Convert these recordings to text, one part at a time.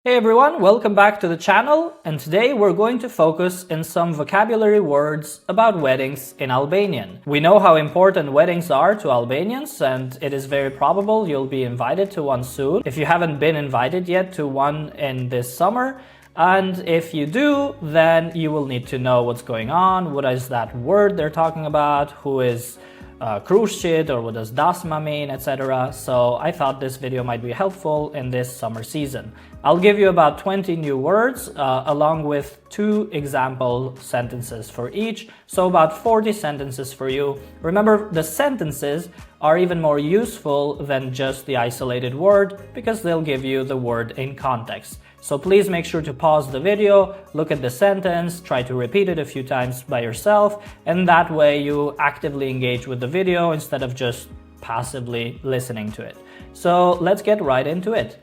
Hey everyone, welcome back to the channel, and today we're going to focus on some vocabulary words about weddings in Albanian. We know how important weddings are to Albanians, and it is very probable you'll be invited to one soon if you haven't been invited yet to one in this summer. And if you do, then you will need to know what's going on, what is that word they're talking about, who is Shqip, or what does dasma mean, etc. So I thought this video might be helpful in this summer season. I'll give you about 20 new words along with 2 example sentences for each, so about 40 sentences for you. Remember, the sentences are even more useful than just the isolated word because they'll give you the word in context. So please make sure to pause the video, look at the sentence, try to repeat it a few times by yourself, and that way you actively engage with the video instead of just passively listening to it. So let's get right into it.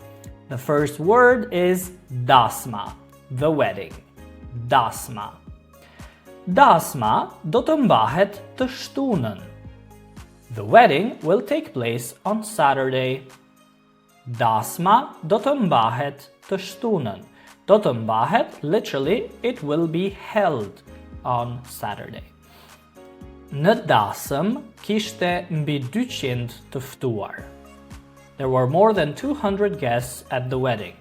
The first word is dasma, the wedding. Dasma. Dasma do të mbahet të shtunën. The wedding will take place on Saturday. Dasma do të mbahet të shtunën. Do të mbahet, literally, it will be held on Saturday. Në dasëm kishte mbi 200 të ftuar. There were more than 200 guests at the wedding.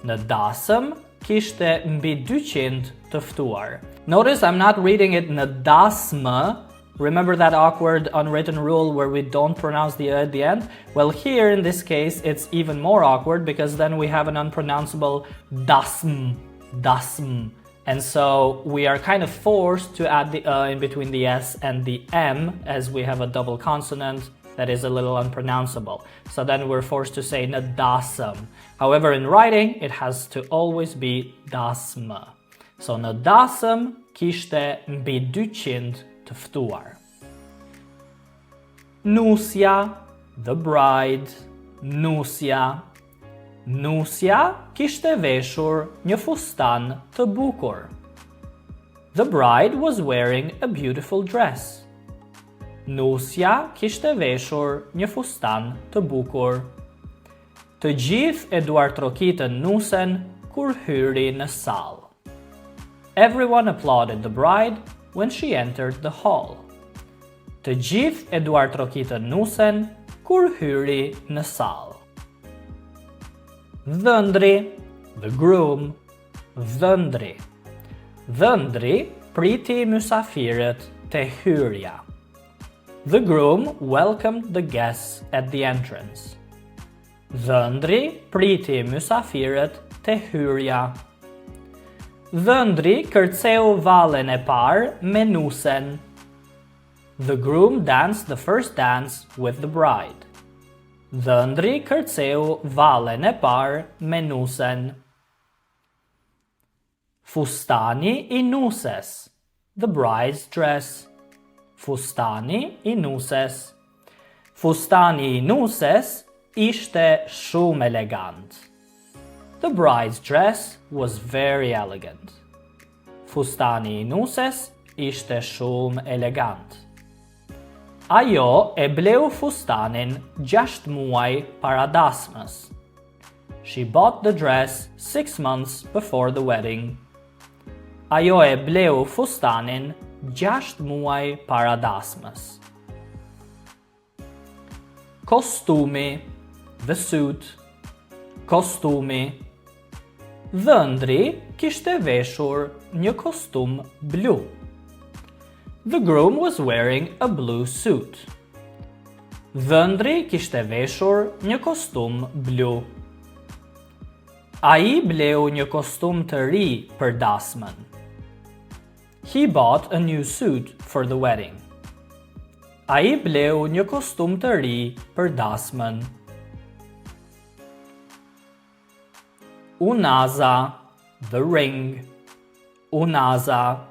Në dasëm kishte mbi 200 të ftuar. Notice I'm not reading it në dasmë. Remember that awkward unwritten rule where we don't pronounce the at the end? Well, here in this case, it's even more awkward because then we have an unpronounceable dasm, dasm. And so we are kind of forced to add the in between the S and the M as we have a double consonant that is a little unpronounceable. So then we're forced to say në dasëm. However, in writing, it has to always be dasmë. So në dasëm kishte mbi 200 të ftuar. Nusja, the bride. Nusja. Nusja kishte veshur një fustan të bukur. The bride was wearing a beautiful dress. Nusja kishte veshur një fustan të bukur. Të gjithë e duartrokitën nusen kur hyri në sallë. Everyone applauded the bride when she entered the hall. Të gjithë e duartrokitën nusen kur hyri në sallë. Dhëndri, the groom. Dhëndri. Dhëndri priti mysafirët te hyrja. The groom welcomed the guests at the entrance. Dhëndri priti mysafirët te hyrja. Dhëndri kërceu vallen e parë me nusen. The groom danced the first dance with the bride. Dhëndri kërceu vallen e parë me nusen. Fustani I nuses, the bride's dress. Fustani I nuses. Fustani I nuses ishte shumë elegant. The bride's dress was very elegant. Fustani I nuses ishte shumë elegant. Ajo e bleu fustanin 6 muaj para dasmës. She bought the dress 6 months before the wedding. Ajo e bleu fustanin 6 muaj para dasmës. Kostumi, the suit. Kostumi. Dhëndri kishte veshur një kostum blu. The groom was wearing a blue suit. Dhëndri kishte veshur një kostum blu. Ai bleu një kostum të ri për dasmën. He bought a new suit for the wedding. Ai bleu një kostum të ri për dasmën. Unaza, the ring. Unaza.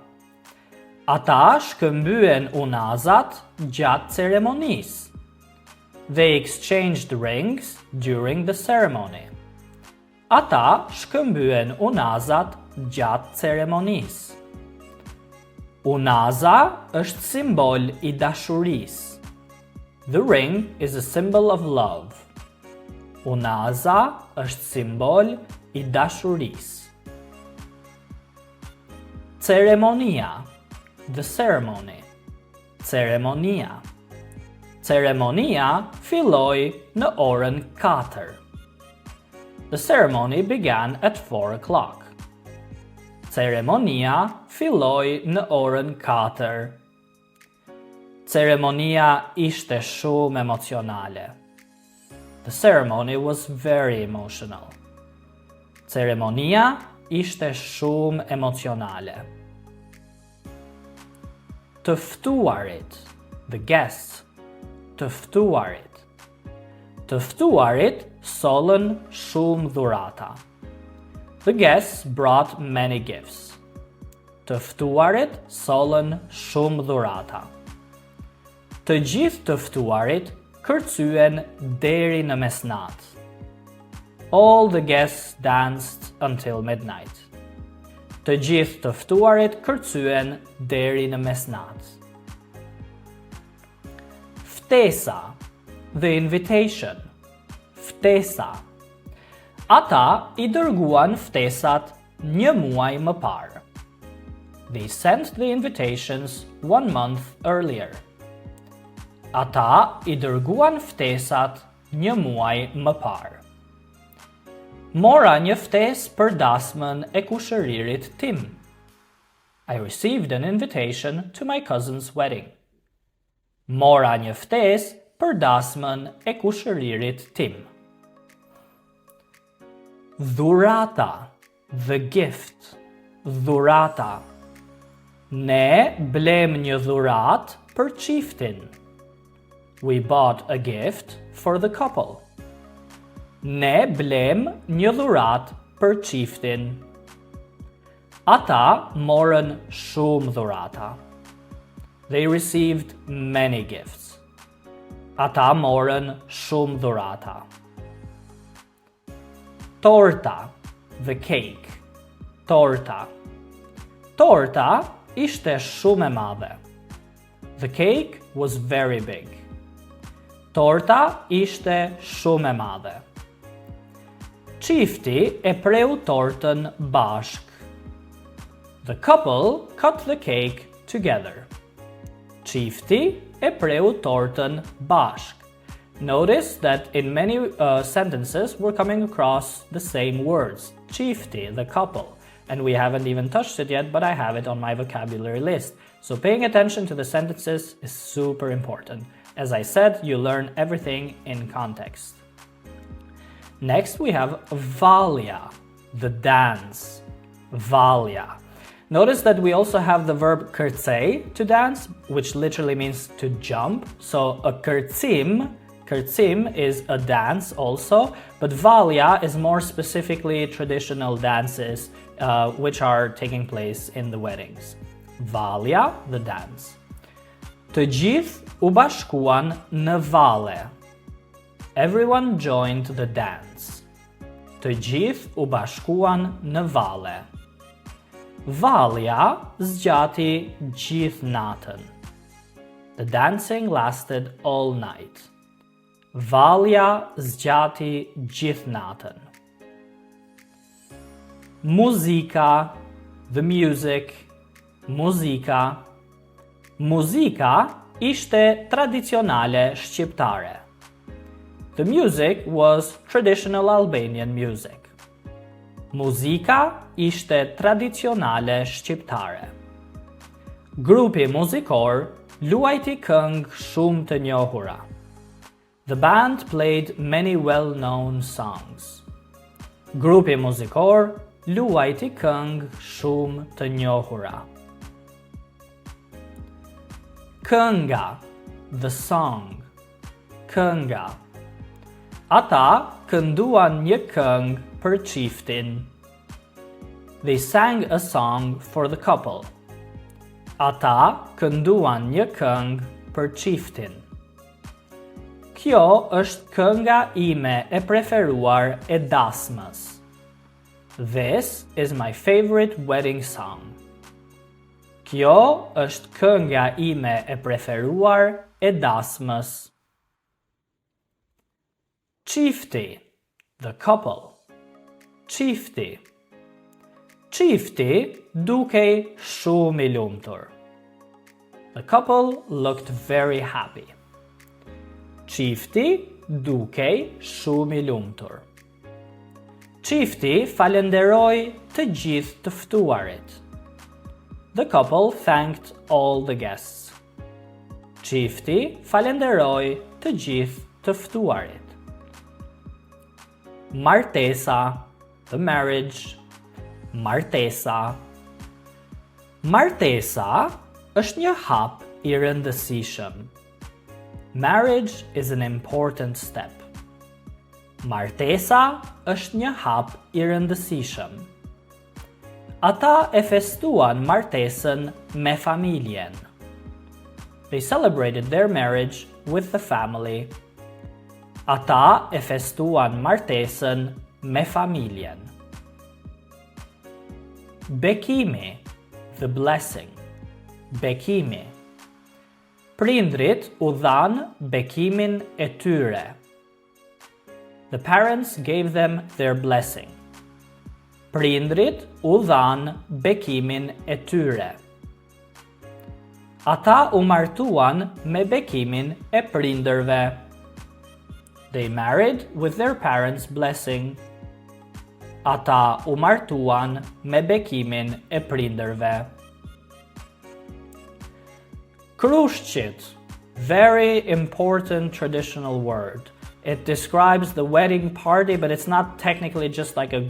Ata shkëmbyen unazat gjatë ceremonisë. They exchanged rings during the ceremony. Ata shkëmbyen unazat gjatë ceremonisë. Unaza është simbol I dashurisë. The ring is a symbol of love. Unaza është simbol I dashurisë. Ceremonia, the ceremony. Ceremonia. Ceremonia filloi në orën 4. The ceremony began at 4 o'clock. Ceremonia filloi në orën 4. Ceremonia ishte shumë emocionale. The ceremony was very emotional. Ceremonia ishte shumë emocionale. Të ftuarit, the guests. Të ftuarit. Të ftuarit sollën shumë dhurata. The guests brought many gifts. Të ftuarit sollën shumë dhurata. Të gjithë të ftuarit kërcyen deri në mesnatë. All the guests danced until midnight. Të gjithë të ftuarit kërcyen deri në mesnatë. Ftesa, the invitation. Ftesa. Ata I dërguan ftesat një muaj më parë. They sent the invitations 1 month earlier. Ata I dërguan ftesat një muaj më parë. Mora një ftesë për dasmën e kushëririt tim. I received an invitation to my cousin's wedding. Mora një ftesë për dasmën e kushëririt tim. Dhurata, the gift. Dhurata. Ne blem një dhurat për çiftin. We bought a gift for the couple. Ne blem një dhurat për çiftin. Ata morën shumë dhurata. They received many gifts. Ata morën shumë dhurata. Torta, the cake. Torta. Torta ishte shumë e madhe. The cake was very big. Torta ishte shumë e madhe. Çifti e preu tortën bashk. The couple cut the cake together. Çifti e preu tortën bashk. Notice that in many sentences we're coming across the same words. Çifti, the couple. And we haven't even touched it yet, but I have it on my vocabulary list. So paying attention to the sentences is super important. As I said, you learn everything in context. Next, we have valja, the dance. Valja. Notice that we also have the verb kërcej, to dance, which literally means to jump. So a kërcim is a dance also, but valja is more specifically traditional dances which are taking place in the weddings. Valja, the dance. Të gjithë u bashkuan në valle. Everyone joined the dance. Të gjithë u bashkuan në valle. Valja zgjati gjithë natën. The dancing lasted all night. Valja zgjati gjithë natën. Muzika, the music. Muzika. Muzika ishte tradicionale shqiptare. The music was traditional Albanian music. Muzika ishte tradicionale shqiptare. Grupi muzikor luajti këngë shumë të njohura. The band played many well-known songs. Grupi muzikor luajti këngë shumë të njohura. Kënga, the song. Kënga. Ata kënduan një këngë për çiftin. They sang a song for the couple. Ata kënduan një këngë për çiftin. Kjo është kënga ime e preferuar e dasmës. This is my favorite wedding song. Kjo është kënga ime e preferuar e dasmës. Çifti, the couple. Qifti. Qifti dukej shumë I lumtur. The couple looked very happy. Qifti dukej shumë I lumtur. Qifti falenderoi të gjithë të ftuarit. The couple thanked all the guests. Qifti falenderoi të gjithë të ftuarit. Martesa, the marriage. Martesa. Martesa është një hap I rëndësishëm. Marriage is an important step. Martesa është një hap I rëndësishëm. Ata e festuan martesën me familjen. They celebrated their marriage with the family. Ata e festuan martesën me familjen. Bekimi, the blessing. Bekimi. Prindrit u dhanë bekimin e tyre. The parents gave them their blessing. Prindrit u dhanë bekimin e tyre. Ata u martuan me bekimin e prindërve. They married with their parents' blessing. Ata u martuan me bekimin e prindërve. Krushqit, very important traditional word. It describes the wedding party, but it's not technically just like a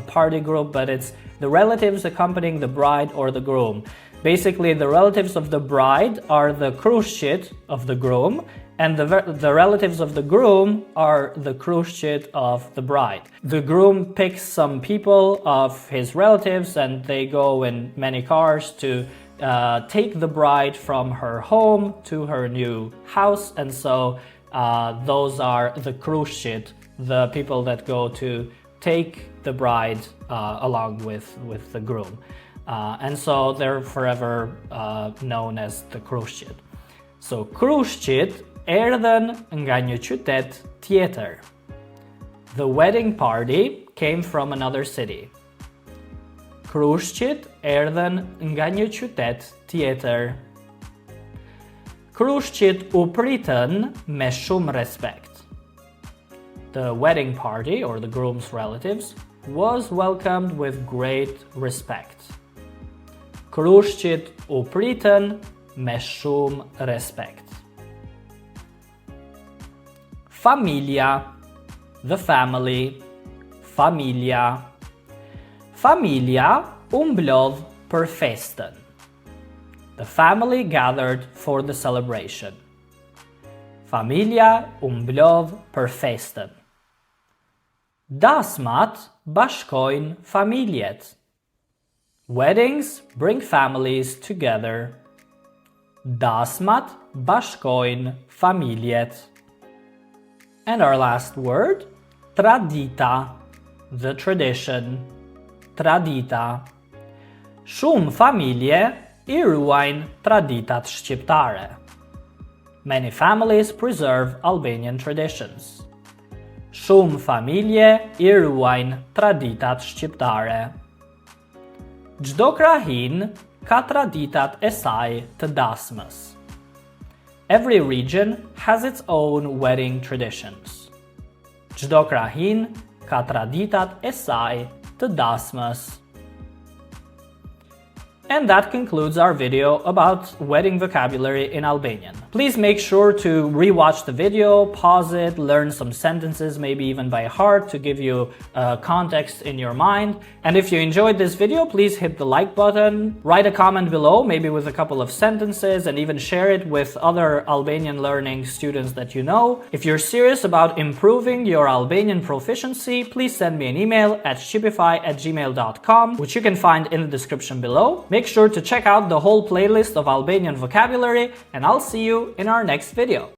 party group, but it's the relatives accompanying the bride or the groom. Basically, the relatives of the bride are the krushqit of the groom, and the relatives of the groom are the krushqit of the bride. The groom picks some people of his relatives, and they go in many cars to take the bride from her home to her new house, and so those are the krushqit, the people that go to take the bride along with the groom. And so they're forever known as the krushqit. So krushqit erdhen nga një qytet tjetër. The wedding party came from another city. Krushqit erdhen nga një qytet tjetër. Krushqit u pritën me shumë respekt. The wedding party, or the groom's relatives, was welcomed with great respect. Krushqit u pritën me shumë respekt. Familja, the family. Familja. Familja u mblodh për festën. The family gathered for the celebration. Familja u mblodh për festën. Dasmat bashkojnë familjet. Weddings bring families together. Dasmat bashkojnë familjet. And our last word, tradita, the tradition. Tradita. Shumë familje I ruajnë traditat shqiptare. Many families preserve Albanian traditions. Shumë familje I ruajnë traditat shqiptare. Çdo krahin ka traditat e saj të dasmës. Every region has its own wedding traditions. Çdo krahin ka traditat e saj të dasmës. And that concludes our video about wedding vocabulary in Albanian. Please make sure to rewatch the video, pause it, learn some sentences, maybe even by heart to give you context in your mind. And if you enjoyed this video, please hit the like button, write a comment below, maybe with a couple of sentences, and even share it with other Albanian learning students that you know. If you're serious about improving your Albanian proficiency, please send me an email at shqipify@gmail.com, which you can find in the description below. Make sure to check out the whole playlist of Albanian vocabulary, and I'll see you in our next video.